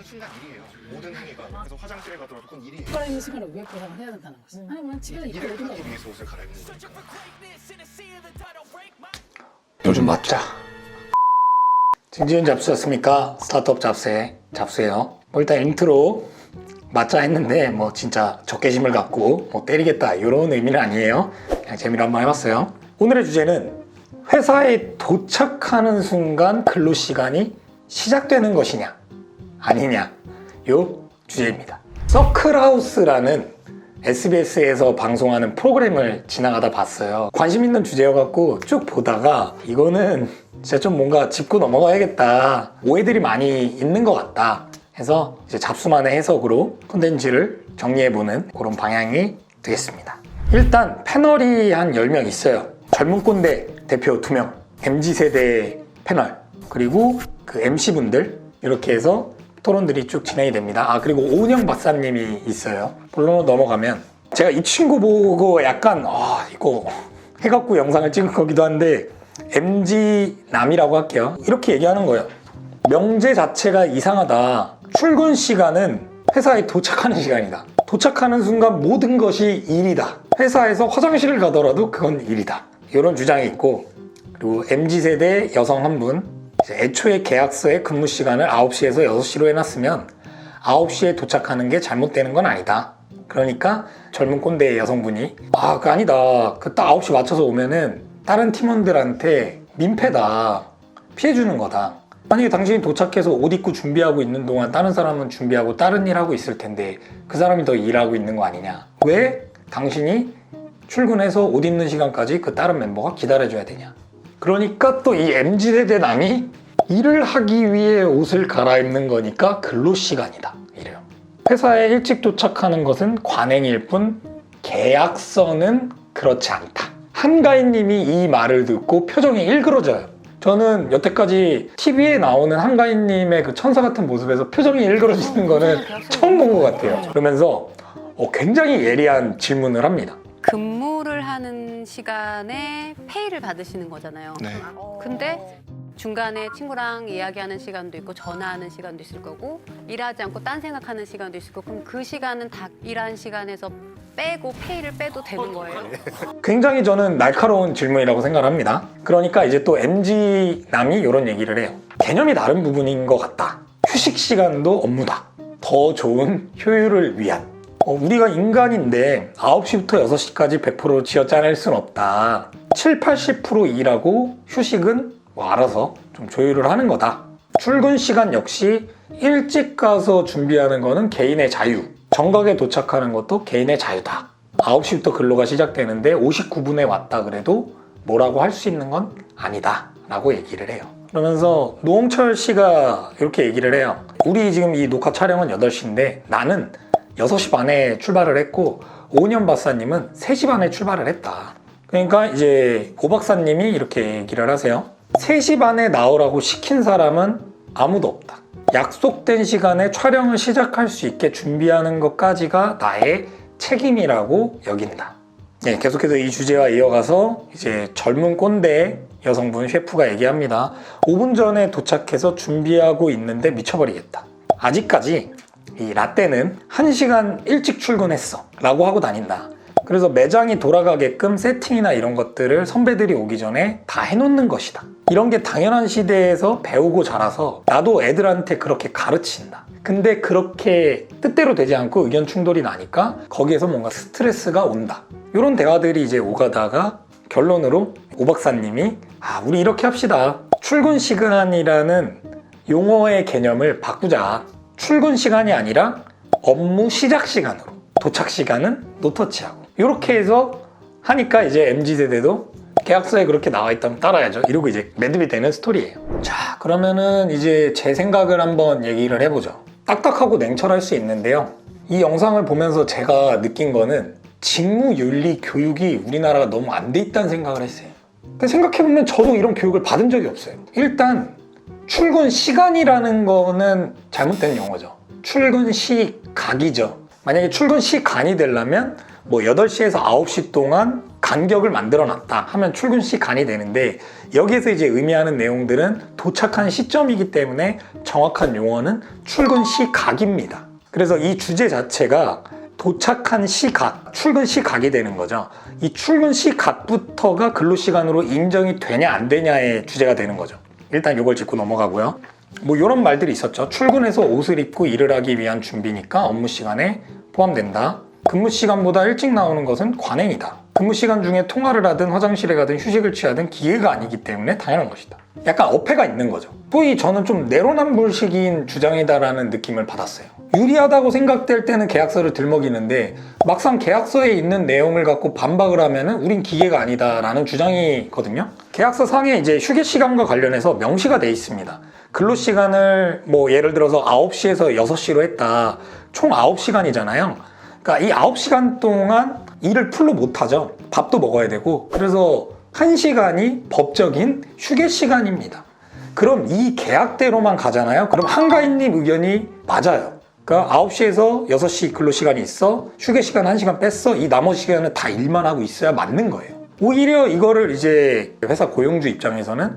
순간 일이에요. 모든 행위가. 그래서 화장실에 가더라도 그건 일이에요. 살아있는 시간을 왜 보상을 해야 된다는 거지? 아니면 집에서 입고 일을 오든가. 하기 위해서 옷을 갈아입는 거니까. 요즘 맞자. 진지은 잡수였습니까? 스타트업 잡수예요. 뭐 일단 인트로 맞자 했는데 뭐 진짜 적개심을 갖고 뭐 때리겠다 이런 의미는 아니에요. 그냥 재미로 한번 해봤어요. 오늘의 주제는 회사에 도착하는 순간 근로 시간이 시작되는 것이냐 아니냐 요 주제입니다. 서클하우스라는 SBS에서 방송하는 프로그램을 지나가다 봤어요. 관심 있는 주제여갖고 쭉 보다가 이거는 진짜 좀 뭔가 짚고 넘어가야겠다, 오해들이 많이 있는 것 같다 해서 이제 잡수만의 해석으로 콘텐츠를 정리해보는 그런 방향이 되겠습니다. 일단 패널이 한 10명 있어요. 젊은 꼰대 대표 2명, MZ세대 패널, 그리고 그 MC분들, 이렇게 해서 토론들이 쭉 진행이 됩니다. 그리고 오은영 박사님이 있어요. 본론으로 넘어가면 제가 이 친구 보고 약간 이거 해갖고 영상을 찍은 거기도 한데 MZ남이라고 할게요. 이렇게 얘기하는 거예요. 명제 자체가 이상하다. 출근 시간은 회사에 도착하는 시간이다. 도착하는 순간 모든 것이 일이다. 회사에서 화장실을 가더라도 그건 일이다. 이런 주장이 있고, 그리고 MZ세대 여성 한 분, 애초에 계약서에 근무 시간을 9시에서 6시로 해놨으면 9시에 도착하는 게 잘못되는 건 아니다. 그러니까 젊은 꼰대 여성분이 그거 아니다. 그 딱 9시 맞춰서 오면은 다른 팀원들한테 민폐다. 피해주는 거다. 만약에 당신이 도착해서 옷 입고 준비하고 있는 동안 다른 사람은 준비하고 다른 일 하고 있을 텐데 그 사람이 더 일하고 있는 거 아니냐. 왜 당신이 출근해서 옷 입는 시간까지 그 다른 멤버가 기다려줘야 되냐. 그러니까 또 이 MZ세대 남이 일을 하기 위해 옷을 갈아입는 거니까 근로시간이다. 이래요. 회사에 일찍 도착하는 것은 관행일 뿐 계약서는 그렇지 않다. 한가인님이 이 말을 듣고 표정이 일그러져요. 저는 여태까지 TV에 나오는 한가인님의 그 천사 같은 모습에서 표정이 일그러지는 거는 처음 본 것 같아요. 그러면서 굉장히 예리한 질문을 합니다. 근무를 하는 시간에 페이를 받으시는 거잖아요. 네. 근데 중간에 친구랑 이야기하는 시간도 있고 전화하는 시간도 있을 거고 일하지 않고 딴 생각하는 시간도 있을 거고, 그럼 그 시간은 다 일한 시간에서 빼고 페이를 빼도 되는 거예요? 굉장히 저는 날카로운 질문이라고 생각합니다. 그러니까 이제 또 MZ남이 이런 얘기를 해요. 개념이 다른 부분인 것 같다. 휴식 시간도 업무다. 더 좋은 효율을 위한. 우리가 인간인데 9시부터 6시까지 100% 쥐어짜낼 순 없다. 7, 80% 일하고 휴식은 뭐 알아서 좀 조율을 하는 거다. 출근 시간 역시 일찍 가서 준비하는 거는 개인의 자유. 정각에 도착하는 것도 개인의 자유다. 9시부터 근로가 시작되는데 59분에 왔다 그래도 뭐라고 할 수 있는 건 아니다 라고 얘기를 해요. 그러면서 노홍철 씨가 이렇게 얘기를 해요. 우리 지금 이 녹화 촬영은 8시인데 나는 6시 반에 출발을 했고 오은영 박사님은 3시 반에 출발을 했다. 그러니까 이제 오 박사님이 이렇게 얘기를 하세요. 3시 반에 나오라고 시킨 사람은 아무도 없다. 약속된 시간에 촬영을 시작할 수 있게 준비하는 것까지가 나의 책임이라고 여긴다. 계속해서 이 주제와 이어가서 이제 젊은 꼰대 여성분 셰프가 얘기합니다. 5분 전에 도착해서 준비하고 있는데 미쳐버리겠다. 아직까지 이 라떼는 1시간 일찍 출근했어 라고 하고 다닌다. 그래서 매장이 돌아가게끔 세팅이나 이런 것들을 선배들이 오기 전에 다 해놓는 것이다. 이런 게 당연한 시대에서 배우고 자라서 나도 애들한테 그렇게 가르친다. 근데 그렇게 뜻대로 되지 않고 의견 충돌이 나니까 거기에서 뭔가 스트레스가 온다. 이런 대화들이 이제 오가다가 결론으로 오 박사님이 우리 이렇게 합시다. 출근 시간이라는 용어의 개념을 바꾸자. 출근 시간이 아니라 업무 시작 시간으로, 도착 시간은 노터치하고, 이렇게 해서 하니까 이제 MZ세대도 계약서에 그렇게 나와 있다면 따라야죠. 이러고 이제 매듭이 되는 스토리예요. 자, 그러면은 이제 제 생각을 한번 얘기를 해보죠. 딱딱하고 냉철할 수 있는데요. 이 영상을 보면서 제가 느낀 거는 직무윤리 교육이 우리나라가 너무 안 돼 있다는 생각을 했어요. 근데 생각해보면 저도 이런 교육을 받은 적이 없어요. 일단 출근 시간이라는 거는 잘못된 용어죠. 출근 시각이죠. 만약에 출근 시간이 되려면 뭐 8시에서 9시 동안 간격을 만들어 놨다 하면 출근 시간이 되는데, 여기에서 이제 의미하는 내용들은 도착한 시점이기 때문에 정확한 용어는 출근 시각입니다. 그래서 이 주제 자체가 도착한 시각, 출근 시각이 되는 거죠. 이 출근 시각부터가 근로시간으로 인정이 되냐 안 되냐의 주제가 되는 거죠. 일단 이걸 짚고 넘어가고요. 뭐 이런 말들이 있었죠. 출근해서 옷을 입고 일을 하기 위한 준비니까 업무 시간에 포함된다. 근무 시간보다 일찍 나오는 것은 관행이다. 근무 시간 중에 통화를 하든 화장실에 가든 휴식을 취하든 기회가 아니기 때문에 당연한 것이다. 약간 어폐가 있는 거죠. 소위 저는 좀 내로남불식인 주장이다라는 느낌을 받았어요. 유리하다고 생각될 때는 계약서를 들먹이는데 막상 계약서에 있는 내용을 갖고 반박을 하면은 우린 기계가 아니다라는 주장이거든요. 계약서 상에 이제 휴게 시간과 관련해서 명시가 돼 있습니다. 근로 시간을 뭐 예를 들어서 9시에서 6시로 했다. 총 9시간이잖아요. 그러니까 이 9시간 동안 일을 풀로 못 하죠. 밥도 먹어야 되고. 그래서 1시간이 법적인 휴게 시간입니다. 그럼 이 계약대로만 가잖아요. 그럼 한가인님 의견이 맞아요. 그러니까 9시에서 6시 근로시간이 있어. 휴게 시간 1시간 뺐어. 이 나머지 시간은 다 일만 하고 있어야 맞는 거예요. 오히려 이거를 이제 회사 고용주 입장에서는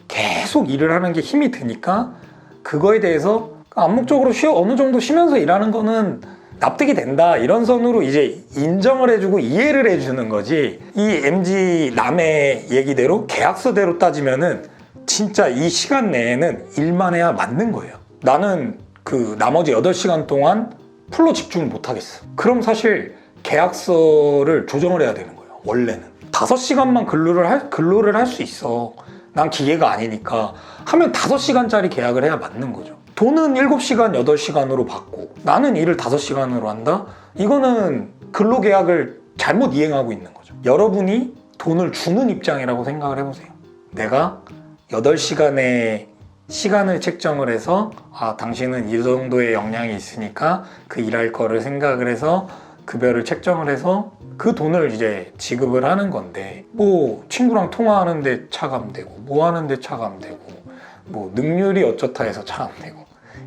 계속 일을 하는 게 힘이 드니까 그거에 대해서 암묵적으로 어느 정도 쉬면서 일하는 거는 납득이 된다, 이런 선으로 이제 인정을 해주고 이해를 해주는 거지. 이 MG 남의 얘기대로 계약서대로 따지면은 진짜 이 시간 내에는 일만 해야 맞는 거예요. 나는 그 나머지 8시간 동안 풀로 집중을 못 하겠어. 그럼 사실 계약서를 조정을 해야 되는 거예요. 원래는 5시간만 근로를 할 수 있어. 난 기계가 아니니까 하면 5시간짜리 계약을 해야 맞는 거죠. 돈은 7시간, 8시간으로 받고 나는 일을 5시간으로 한다? 이거는 근로계약을 잘못 이행하고 있는 거죠. 여러분이 돈을 주는 입장이라고 생각을 해보세요. 내가 8시간의 시간을 책정을 해서 당신은 이 정도의 역량이 있으니까 그 일할 거를 생각을 해서 급여를 책정을 해서 그 돈을 이제 지급을 하는 건데, 뭐 친구랑 통화하는데 차감되고 뭐 하는데 차감되고 뭐 능률이 어쩌다 해서 차감되고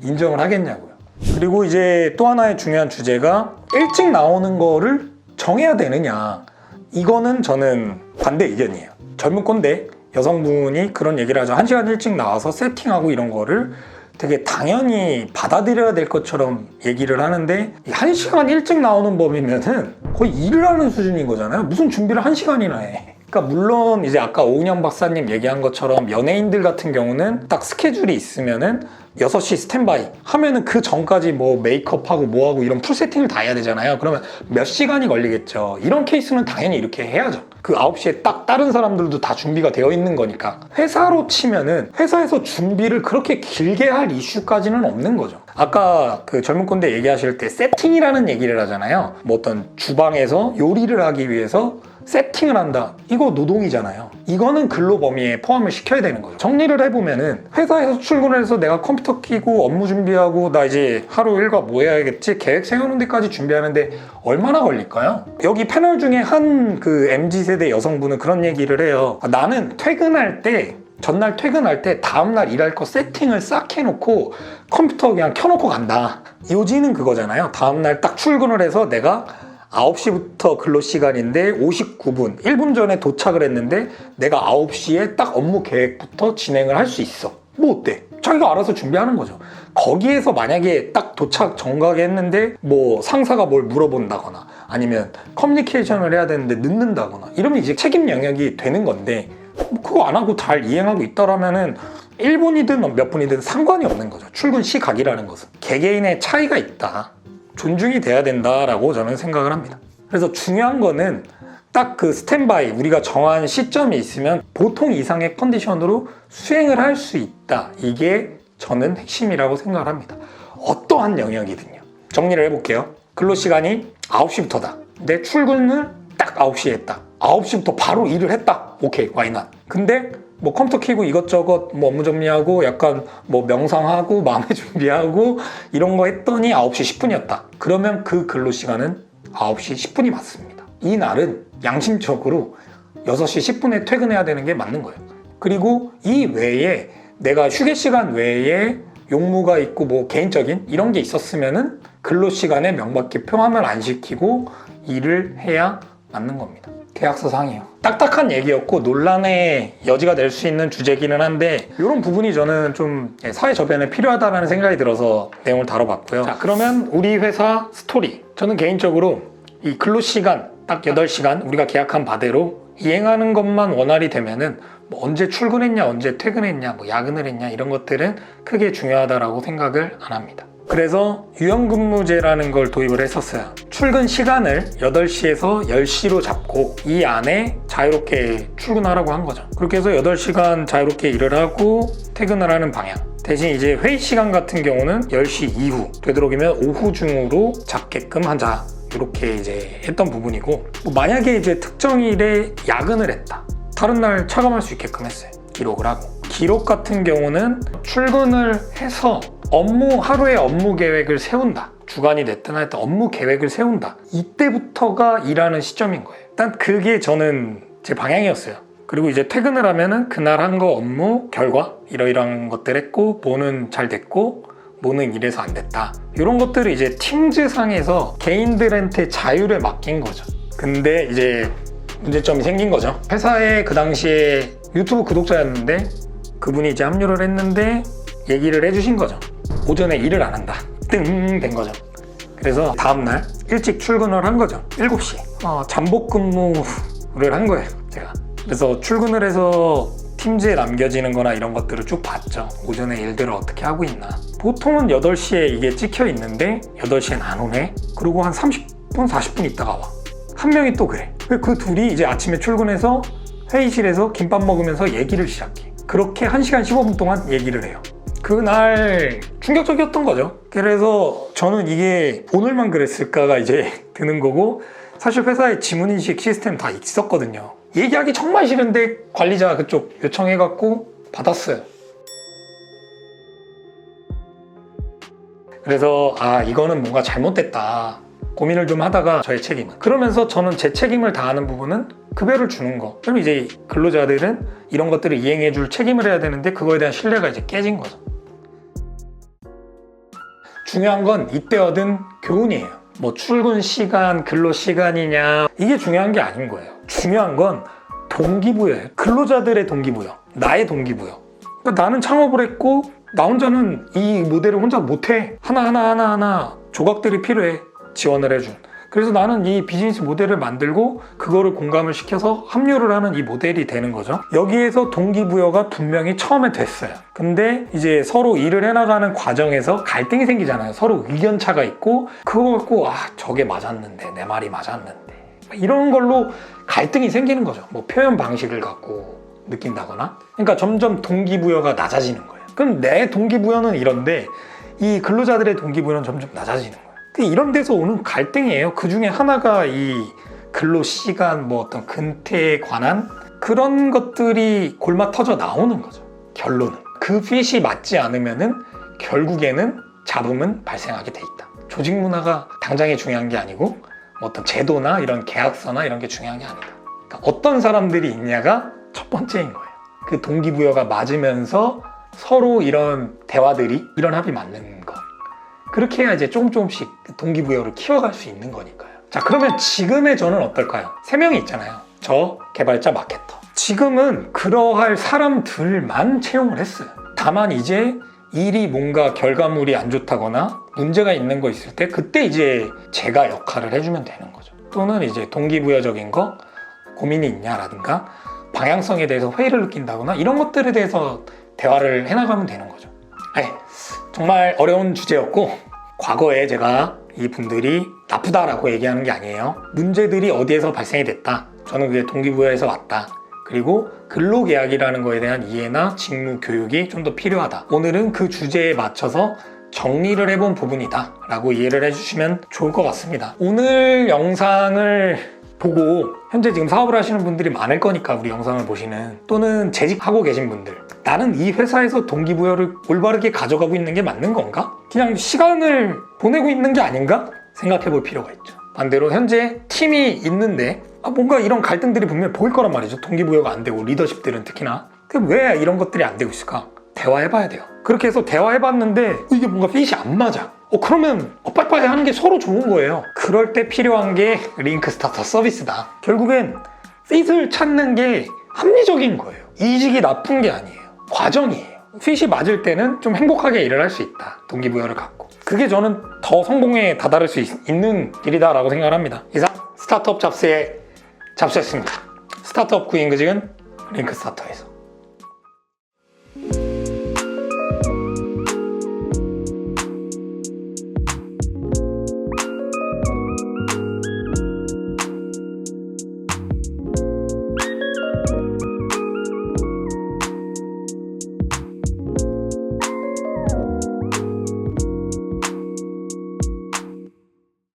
인정을 하겠냐고요. 그리고 이제 또 하나의 중요한 주제가 일찍 나오는 거를 정해야 되느냐. 이거는 저는 반대 의견이에요. 젊은 꼰대 여성분이 그런 얘기를 하죠. 1시간 일찍 나와서 세팅하고 이런 거를 되게 당연히 받아들여야 될 것처럼 얘기를 하는데, 1시간 일찍 나오는 법이면은 거의 일을 하는 수준인 거잖아요. 무슨 준비를 1시간이나 해. 그러니까 물론 이제 아까 오은영 박사님 얘기한 것처럼 연예인들 같은 경우는 딱 스케줄이 있으면은 6시 스탠바이 하면은 그 전까지 뭐 메이크업하고 뭐하고 이런 풀 세팅을 다 해야 되잖아요. 그러면 몇 시간이 걸리겠죠. 이런 케이스는 당연히 이렇게 해야죠. 그 9시에 딱 다른 사람들도 다 준비가 되어 있는 거니까. 회사로 치면은 회사에서 준비를 그렇게 길게 할 이슈까지는 없는 거죠. 아까 그 젊은 꼰대 얘기하실 때 세팅이라는 얘기를 하잖아요. 뭐 어떤 주방에서 요리를 하기 위해서 세팅을 한다. 이거 노동이잖아요. 이거는 근로 범위에 포함을 시켜야 되는 거죠. 정리를 해보면은 회사에서 출근을 해서 내가 컴퓨터 켜고 업무 준비하고 나 이제 하루 일과 뭐 해야겠지 계획 세우는 데까지 준비하는데 얼마나 걸릴까요? 여기 패널 중에 한 그 MZ세대 여성분은 그런 얘기를 해요. 나는 퇴근할 때 전날 퇴근할 때 다음날 일할 거 세팅을 싹 해놓고 컴퓨터 그냥 켜놓고 간다. 요지는 그거잖아요. 다음날 딱 출근을 해서 내가 9시부터 근로시간인데 59분, 1분 전에 도착을 했는데 내가 9시에 딱 업무 계획부터 진행을 할 수 있어. 뭐 어때? 자기가 알아서 준비하는 거죠. 거기에서 만약에 딱 도착 정각에 했는데 뭐 상사가 뭘 물어본다거나 아니면 커뮤니케이션을 해야 되는데 늦는다거나 이러면 이제 책임 영역이 되는 건데, 뭐 그거 안 하고 잘 이행하고 있다라면은 1분이든 몇 분이든 상관이 없는 거죠. 출근 시각이라는 것은 개개인의 차이가 있다. 존중이 돼야 된다라고 저는 생각을 합니다. 그래서 중요한 거는 딱 그 스탠바이 우리가 정한 시점이 있으면 보통 이상의 컨디션으로 수행을 할 수 있다. 이게 저는 핵심이라고 생각을 합니다. 어떠한 영역이든요. 정리를 해볼게요. 근로시간이 9시부터다. 근데 출근을 딱 9시에 했다. 9시부터 바로 일을 했다. 오케이, why not? 근데 뭐 컴퓨터 켜고 이것저것 뭐 업무 정리하고 약간 뭐 명상하고 마음의 준비하고 이런 거 했더니 9시 10분이었다. 그러면 그 근로시간은 9시 10분이 맞습니다. 이 날은 양심적으로 6시 10분에 퇴근해야 되는 게 맞는 거예요. 그리고 이 외에 내가 휴게 시간 외에 용무가 있고 뭐 개인적인 이런 게 있었으면은 근로시간에 명백히 포함을 안 시키고 일을 해야 맞는 겁니다. 계약서상이에요. 딱딱한 얘기였고 논란의 여지가 될 수 있는 주제기는 한데 이런 부분이 저는 좀 사회 저변에 필요하다는 생각이 들어서 내용을 다뤄봤고요. 자, 그러면 우리 회사 스토리. 저는 개인적으로 이 근로시간 딱 8시간 우리가 계약한 바대로 이행하는 것만 원활히 되면은 뭐 언제 출근했냐, 언제 퇴근했냐, 뭐 야근을 했냐 이런 것들은 크게 중요하다라고 생각을 안 합니다. 그래서 유연근무제라는 걸 도입을 했었어요. 출근 시간을 8시에서 10시로 잡고 이 안에 자유롭게 출근하라고 한 거죠. 그렇게 해서 8시간 자유롭게 일을 하고 퇴근을 하는 방향. 대신 이제 회의 시간 같은 경우는 10시 이후, 되도록이면 오후 중으로 잡게끔 하자. 이렇게 이제 했던 부분이고, 뭐 만약에 이제 특정 일에 야근을 했다. 다른 날 차감할 수 있게끔 했어요. 기록을 하고. 기록 같은 경우는 출근을 해서 하루의 업무 계획을 세운다. 주간이 됐든 하여튼 업무 계획을 세운다. 이때부터가 일하는 시점인 거예요. 일단 그게 저는 제 방향이었어요. 그리고 이제 퇴근을 하면은 그날 한 거 업무 결과 이러이러한 것들 했고 뭐는 잘 됐고 뭐는 이래서 안 됐다. 이런 것들을 이제 팀즈상에서 개인들한테 자유를 맡긴 거죠. 근데 이제 문제점이 생긴 거죠. 회사에 그 당시에 유튜브 구독자였는데 그분이 이제 합류를 했는데 얘기를 해주신 거죠. 오전에 일을 안 한다. 뜬 된 거죠. 그래서 다음날 일찍 출근을 한 거죠. 7시. 잠복 근무를 한 거예요, 제가. 그래서 출근을 해서 팀즈에 남겨지는 거나 이런 것들을 쭉 봤죠. 오전에 일들을 어떻게 하고 있나. 보통은 8시에 이게 찍혀 있는데 8시엔 안 오네. 그리고 한 30분, 40분 있다가 와. 한 명이 또 그래. 그 둘이 이제 아침에 출근해서 회의실에서 김밥 먹으면서 얘기를 시작해. 그렇게 1시간 15분 동안 얘기를 해요. 그날 충격적이었던 거죠. 그래서 저는 이게 오늘만 그랬을까가 이제 드는 거고, 사실 회사에 지문인식 시스템 다 있었거든요. 얘기하기 정말 싫은데 관리자가 그쪽 요청해갖고 받았어요. 그래서 이거는 뭔가 잘못됐다 고민을 좀 하다가 저의 책임은, 그러면서 저는 제 책임을 다하는 부분은 급여를 주는 거. 그럼 이제 근로자들은 이런 것들을 이행해줄 책임을 해야 되는데 그거에 대한 신뢰가 이제 깨진 거죠. 중요한 건 이때 얻은 교훈이에요. 뭐 출근 시간, 근로 시간이냐 이게 중요한 게 아닌 거예요. 중요한 건 동기부여예요. 근로자들의 동기부여, 나의 동기부여. 그러니까 나는 창업을 했고 나 혼자는 이 모델을 혼자 못해. 하나하나 조각들이 필요해. 지원을 해준. 그래서 나는 이 비즈니스 모델을 만들고 그거를 공감을 시켜서 합류를 하는 이 모델이 되는 거죠. 여기에서 동기부여가 분명히 처음에 됐어요. 근데 이제 서로 일을 해나가는 과정에서 갈등이 생기잖아요. 서로 의견차가 있고 그거 갖고 저게 맞았는데, 내 말이 맞았는데, 이런 걸로 갈등이 생기는 거죠. 뭐 표현 방식을 갖고 느낀다거나. 그러니까 점점 동기부여가 낮아지는 거예요. 그럼 내 동기부여는 이런데 이 근로자들의 동기부여는 점점 낮아지는 거예요. 이런 데서 오는 갈등이에요. 그 중에 하나가 이 근로시간, 뭐 어떤 근태에 관한 그런 것들이 골마 터져 나오는 거죠. 결론은. 그 핏이 맞지 않으면은 결국에는 잡음은 발생하게 돼 있다. 조직 문화가 당장에 중요한 게 아니고 뭐 어떤 제도나 이런 계약서나 이런 게 중요한 게 아니다. 그러니까 어떤 사람들이 있냐가 첫 번째인 거예요. 그 동기부여가 맞으면서 서로 이런 대화들이, 이런 합이 맞는 거. 그렇게 해야 이제 조금씩 동기부여를 키워갈 수 있는 거니까요. 자, 그러면 지금의 저는 어떨까요? 3명이 있잖아요. 저, 개발자, 마케터. 지금은 그러할 사람들만 채용을 했어요. 다만 이제 일이 뭔가 결과물이 안 좋다거나 문제가 있는 거 있을 때 그때 이제 제가 역할을 해주면 되는 거죠. 또는 이제 동기부여적인 거 고민이 있냐라든가 방향성에 대해서 회의를 느낀다거나 이런 것들에 대해서 대화를 해나가면 되는 거죠. 정말 어려운 주제였고, 과거에 제가 이분들이 나쁘다라고 얘기하는 게 아니에요. 문제들이 어디에서 발생이 됐다. 저는 그게 동기부여에서 왔다. 그리고 근로계약이라는 거에 대한 이해나 직무 교육이 좀 더 필요하다. 오늘은 그 주제에 맞춰서 정리를 해본 부분이다 라고 이해를 해주시면 좋을 것 같습니다. 오늘 영상을 보고 현재 지금 사업을 하시는 분들이 많을 거니까, 우리 영상을 보시는, 또는 재직하고 계신 분들, 나는 이 회사에서 동기부여를 올바르게 가져가고 있는 게 맞는 건가? 그냥 시간을 보내고 있는 게 아닌가? 생각해 볼 필요가 있죠. 반대로 현재 팀이 있는데 뭔가 이런 갈등들이 분명히 보일 거란 말이죠. 동기부여가 안 되고, 리더십들은 특히나. 왜 이런 것들이 안 되고 있을까? 대화해봐야 돼요. 그렇게 해서 대화해봤는데 이게 뭔가 핏이 안 맞아. 그러면 빠이빠이 하는 게 서로 좋은 거예요. 그럴 때 필요한 게 링크 스타터 서비스다. 결국엔 핏을 찾는 게 합리적인 거예요. 이직이 나쁜 게 아니에요. 과정이에요. 핏이 맞을 때는 좀 행복하게 일을 할 수 있다. 동기부여를 갖고. 그게 저는 더 성공에 다다를 수 있는 길이다라고 생각을 합니다. 이상 스타트업 잡스의 잡스였습니다. 스타트업 구인그직은 링크 스타터에서.